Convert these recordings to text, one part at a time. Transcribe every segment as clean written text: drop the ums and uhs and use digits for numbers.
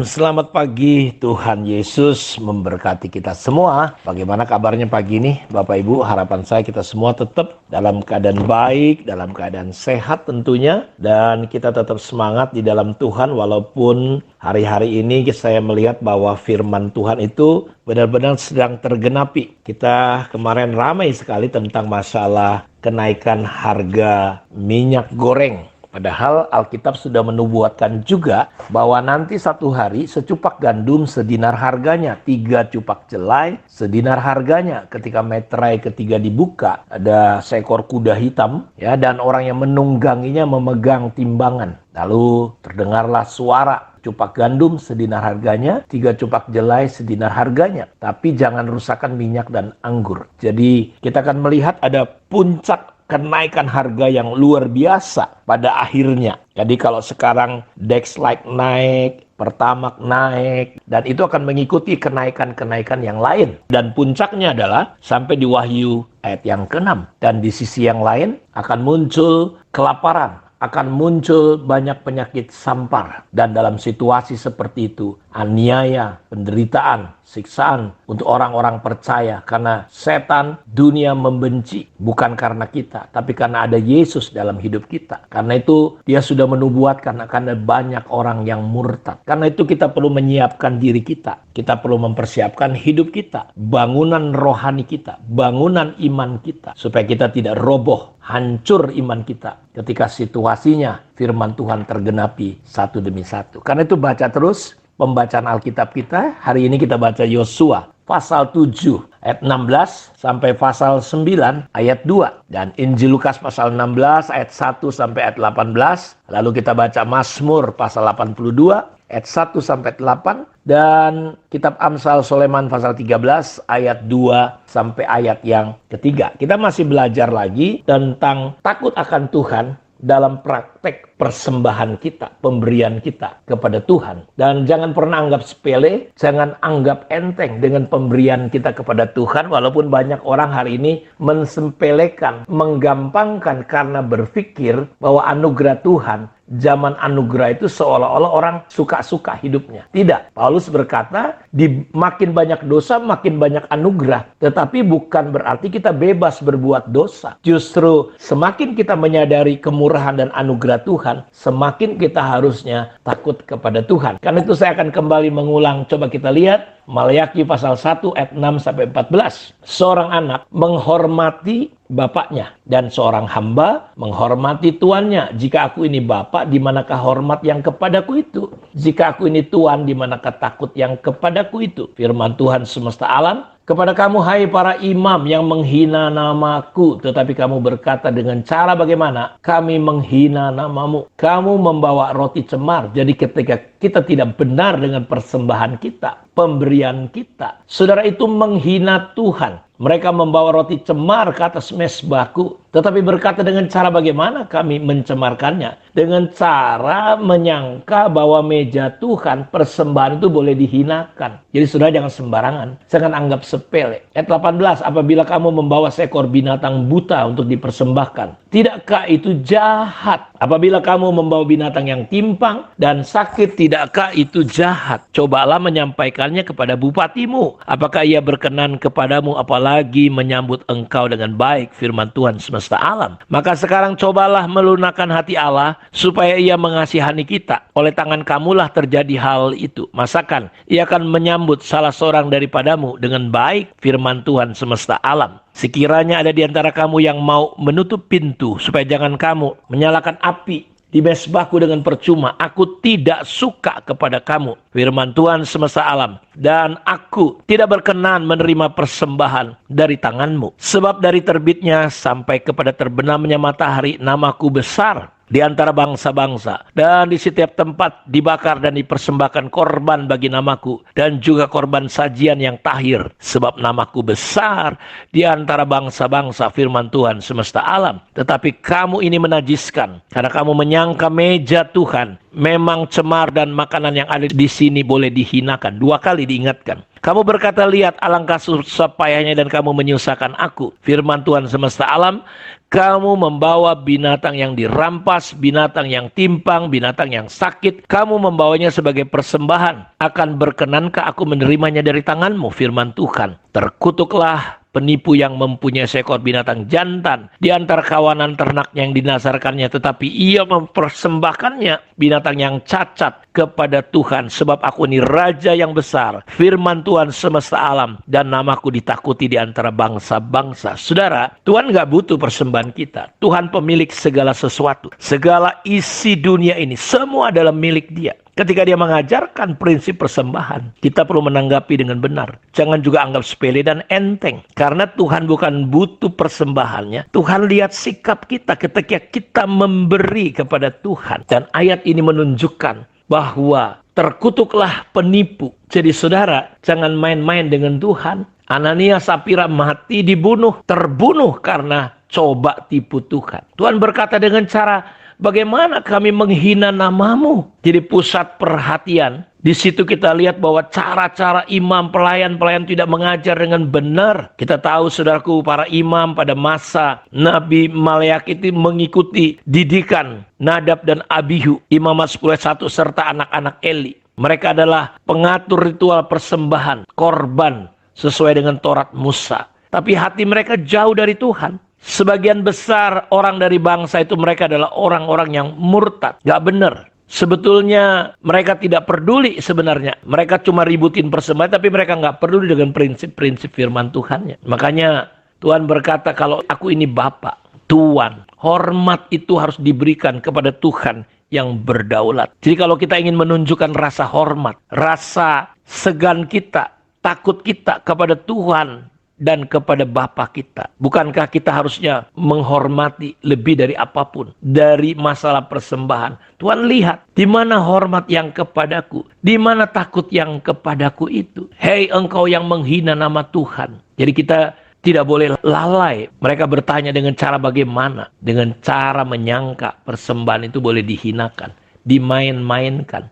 Shalom, selamat pagi. Tuhan Yesus memberkati kita semua. Bagaimana kabarnya pagi ini, Bapak Ibu? Harapan saya kita semua tetap dalam keadaan baik, dalam keadaan sehat tentunya. Dan kita tetap semangat di dalam Tuhan, walaupun hari-hari ini saya melihat bahwa firman Tuhan itu benar-benar sedang tergenapi. Kita kemarin ramai sekali tentang masalah kenaikan harga minyak goreng. Padahal Alkitab sudah menubuatkan juga bahwa nanti satu hari secupak gandum sedinar harganya, 3 cupak jelai sedinar harganya. Ketika meterai ketiga dibuka, ada seekor kuda hitam, ya, dan orang yang menungganginya memegang timbangan. Lalu terdengarlah suara, cupak gandum sedinar harganya, 3 cupak jelai sedinar harganya. Tapi jangan rusakkan minyak dan anggur. Jadi kita akan melihat ada puncak kenaikan harga yang luar biasa pada akhirnya. Jadi kalau sekarang Dexlite naik, Pertamax naik, dan itu akan mengikuti kenaikan-kenaikan yang lain. Dan puncaknya adalah sampai di Wahyu ayat yang ke-6. Dan di sisi yang lain akan muncul kelaparan, akan muncul banyak penyakit sampar. Dan dalam situasi seperti itu, aniaya, penderitaan, siksaan untuk orang-orang percaya. Karena setan, dunia membenci. Bukan karena kita, tapi karena ada Yesus dalam hidup kita. Karena itu dia sudah menubuatkan akan ada banyak orang yang murtad. Karena itu kita perlu menyiapkan diri kita. Kita perlu mempersiapkan hidup kita. Bangunan rohani kita. Bangunan iman kita. Supaya kita tidak roboh, hancur iman kita. Ketika situasinya firman Tuhan tergenapi satu demi satu. Karena itu baca terus pembacaan Alkitab kita. Hari ini kita baca Yosua pasal 7 ayat 16 sampai pasal 9 ayat 2. Dan Injil Lukas pasal 16 ayat 1 sampai ayat 18. Lalu kita baca Mazmur pasal 82 ayat 1 sampai 8. Dan kitab Amsal Soleman pasal 13 ayat 2 sampai ayat yang ketiga. Kita masih belajar lagi tentang takut akan Tuhan dalam praktek persembahan kita, pemberian kita kepada Tuhan. Dan jangan pernah anggap sepele, jangan anggap enteng dengan pemberian kita kepada Tuhan, walaupun banyak orang hari ini mensepelekan, menggampangkan karena berpikir bahwa anugerah Tuhan, zaman anugerah itu seolah-olah orang suka-suka hidupnya. Tidak, Paulus berkata, di makin banyak dosa, makin banyak anugerah. Tetapi bukan berarti kita bebas berbuat dosa. Justru semakin kita menyadari kemurahan dan anugerah Tuhan, semakin kita harusnya takut kepada Tuhan. Karena itu saya akan kembali mengulang. Coba kita lihat Maleakhi pasal 1 ayat 6 sampai 14. Seorang anak menghormati bapaknya dan seorang hamba menghormati tuannya. Jika aku ini bapak, di manakah hormat yang kepadaku itu? Jika aku ini tuan, di manakah takut yang kepadaku itu? Firman Tuhan semesta alam, kepada kamu hai para imam yang menghina namaku, tetapi kamu berkata dengan cara bagaimana? Kami menghina namamu. Kamu membawa roti cemar. Jadi ketika kita tidak benar dengan persembahan kita, pemberian kita, saudara, itu menghina Tuhan. Mereka membawa roti cemar ke atas mezbahku, tetapi berkata dengan cara bagaimana kami mencemarkannya? Dengan cara menyangka bahwa meja Tuhan, persembahan itu boleh dihinakan. Jadi saudara jangan sembarangan, jangan anggap sepele. Ayat 18, apabila kamu membawa seekor binatang buta untuk dipersembahkan, tidakkah itu jahat? Apabila kamu membawa binatang yang timpang dan sakit, tidakkah itu jahat? Cobalah menyampaikannya kepada bupatimu. Apakah ia berkenan kepadamu, apalagi menyambut engkau dengan baik? Firman Tuhan semesta alam. Maka sekarang cobalah melunakkan hati Allah, supaya ia mengasihani kita. Oleh tangan kamulah terjadi hal itu. Masakan ia akan menyambut salah seorang daripadamu dengan baik? Firman Tuhan semesta alam. Sekiranya ada di antara kamu yang mau menutup pintu, supaya jangan kamu menyalakan api di mezbahku dengan percuma, aku tidak suka kepada kamu. Firman Tuhan semesta alam. Dan aku tidak berkenan menerima persembahan dari tanganmu. Sebab dari terbitnya sampai kepada terbenamnya matahari, namaku besar di antara bangsa-bangsa, dan di setiap tempat dibakar dan dipersembahkan korban bagi namaku, dan juga korban sajian yang tahir, sebab namaku besar di antara bangsa-bangsa. Firman Tuhan semesta alam. Tetapi kamu ini menajiskan, karena kamu menyangka meja Tuhan memang cemar dan makanan yang ada di sini boleh dihinakan. 2 kali diingatkan. Kamu berkata, lihat alangkah susah payahnya dan kamu menyusahkan aku. Firman Tuhan semesta alam, kamu membawa binatang yang dirampas, binatang yang timpang, binatang yang sakit. Kamu membawanya sebagai persembahan. Akan berkenankah aku menerimanya dari tanganmu? Firman Tuhan. Terkutuklah penipu yang mempunyai seekor binatang jantan di antara kawanan ternaknya yang dinasarkannya, tetapi ia mempersembahkannya binatang yang cacat kepada Tuhan. Sebab aku ini raja yang besar, firman Tuhan semesta alam, dan namaku ditakuti di antara bangsa-bangsa. Saudara, Tuhan gak butuh persembahan kita. Tuhan pemilik segala sesuatu. Segala isi dunia ini, semua adalah milik Dia. Ketika Dia mengajarkan prinsip persembahan, kita perlu menanggapi dengan benar. Jangan juga anggap sepele dan enteng. Karena Tuhan bukan butuh persembahannya. Tuhan lihat sikap kita ketika kita memberi kepada Tuhan. Dan ayat ini menunjukkan bahwa terkutuklah penipu. Jadi saudara, jangan main-main dengan Tuhan. Ananias Sapira mati dibunuh, terbunuh karena coba tipu Tuhan. Tuhan berkata dengan cara, bagaimana kami menghina namamu? Jadi pusat perhatian. Di situ kita lihat bahwa cara-cara imam, pelayan-pelayan tidak mengajar dengan benar. Kita tahu saudaraku, para imam pada masa Nabi Maleakhi itu mengikuti didikan Nadab dan Abihu, imam 10:1 serta anak-anak Eli. Mereka adalah pengatur ritual persembahan, korban sesuai dengan Taurat Musa. Tapi hati mereka jauh dari Tuhan. Sebagian besar orang dari bangsa itu mereka adalah orang-orang yang murtad. Gak benar. Sebetulnya mereka tidak peduli sebenarnya. Mereka cuma ributin persembahan, tapi mereka gak peduli dengan prinsip-prinsip firman Tuhannya. Makanya Tuhan berkata, kalau aku ini Bapak, Tuhan, hormat itu harus diberikan kepada Tuhan yang berdaulat. Jadi kalau kita ingin menunjukkan rasa hormat, rasa segan kita, takut kita kepada Tuhan dan kepada Bapa kita, bukankah kita harusnya menghormati lebih dari apapun, dari masalah persembahan? Tuhan lihat, di mana hormat yang kepadaku, di mana takut yang kepadaku itu. Hei engkau yang menghina nama Tuhan. Jadi kita tidak boleh lalai. Mereka bertanya dengan cara bagaimana? Dengan cara menyangka persembahan itu boleh dihinakan, dimain-mainkan.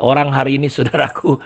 Orang hari ini saudaraku,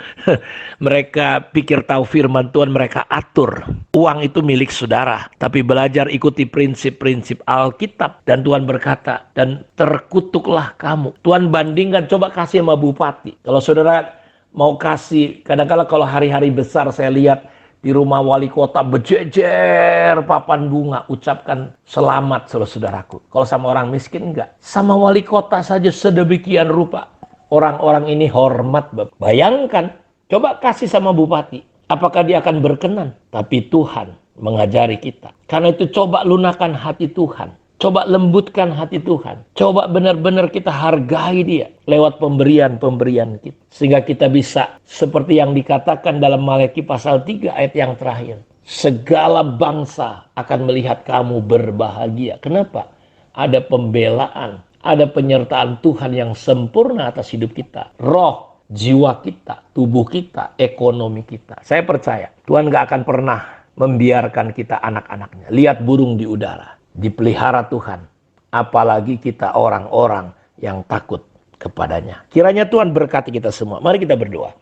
mereka pikir tahu firman Tuhan, mereka atur. Uang itu milik saudara, tapi belajar ikuti prinsip-prinsip Alkitab. Dan Tuhan berkata, dan terkutuklah kamu. Tuhan bandingkan, coba kasih sama bupati. Kalau saudara mau kasih, kadang-kadang kalau hari-hari besar saya lihat di rumah wali kota berjejer papan bunga, ucapkan selamat saudaraku. Kalau sama orang miskin enggak. Sama wali kota saja sedemikian rupa. Orang-orang ini hormat. Bayangkan, coba kasih sama bupati. Apakah dia akan berkenan? Tapi Tuhan mengajari kita. Karena itu coba lunakan hati Tuhan. Coba lembutkan hati Tuhan. Coba benar-benar kita hargai Dia lewat pemberian-pemberian kita. Sehingga kita bisa seperti yang dikatakan dalam Maleakhi pasal 3 ayat yang terakhir. Segala bangsa akan melihat kamu berbahagia. Kenapa? Ada pembelaan. Ada penyertaan Tuhan yang sempurna atas hidup kita. Roh, jiwa kita, tubuh kita, ekonomi kita. Saya percaya Tuhan gak akan pernah membiarkan kita anak-anaknya. Lihat burung di udara. Dipelihara Tuhan. Apalagi kita orang-orang yang takut kepadanya. Kiranya Tuhan berkati kita semua. Mari kita berdoa.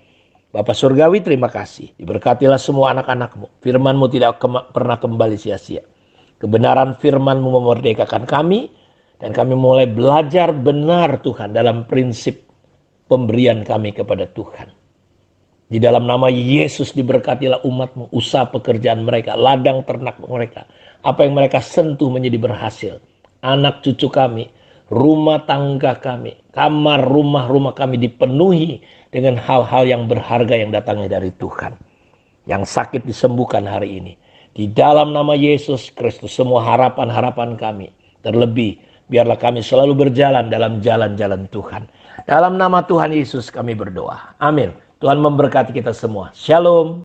Bapa Surgawi, terima kasih. Diberkatilah semua anak-anakmu. Firman-Mu tidak pernah kembali sia-sia. Kebenaran firman-Mu memerdekakan kami. Dan kami mulai belajar benar Tuhan dalam prinsip pemberian kami kepada Tuhan. Di dalam nama Yesus diberkatilah umat-Mu, usaha pekerjaan mereka, ladang ternak mereka. Apa yang mereka sentuh menjadi berhasil. Anak cucu kami, rumah tangga kami, kamar rumah-rumah kami dipenuhi dengan hal-hal yang berharga yang datangnya dari Tuhan. Yang sakit disembuhkan hari ini. Di dalam nama Yesus Kristus semua harapan-harapan kami. Terlebih biarlah kami selalu berjalan dalam jalan-jalan Tuhan. Dalam nama Tuhan Yesus kami berdoa. Amin. Tuhan memberkati kita semua. Shalom.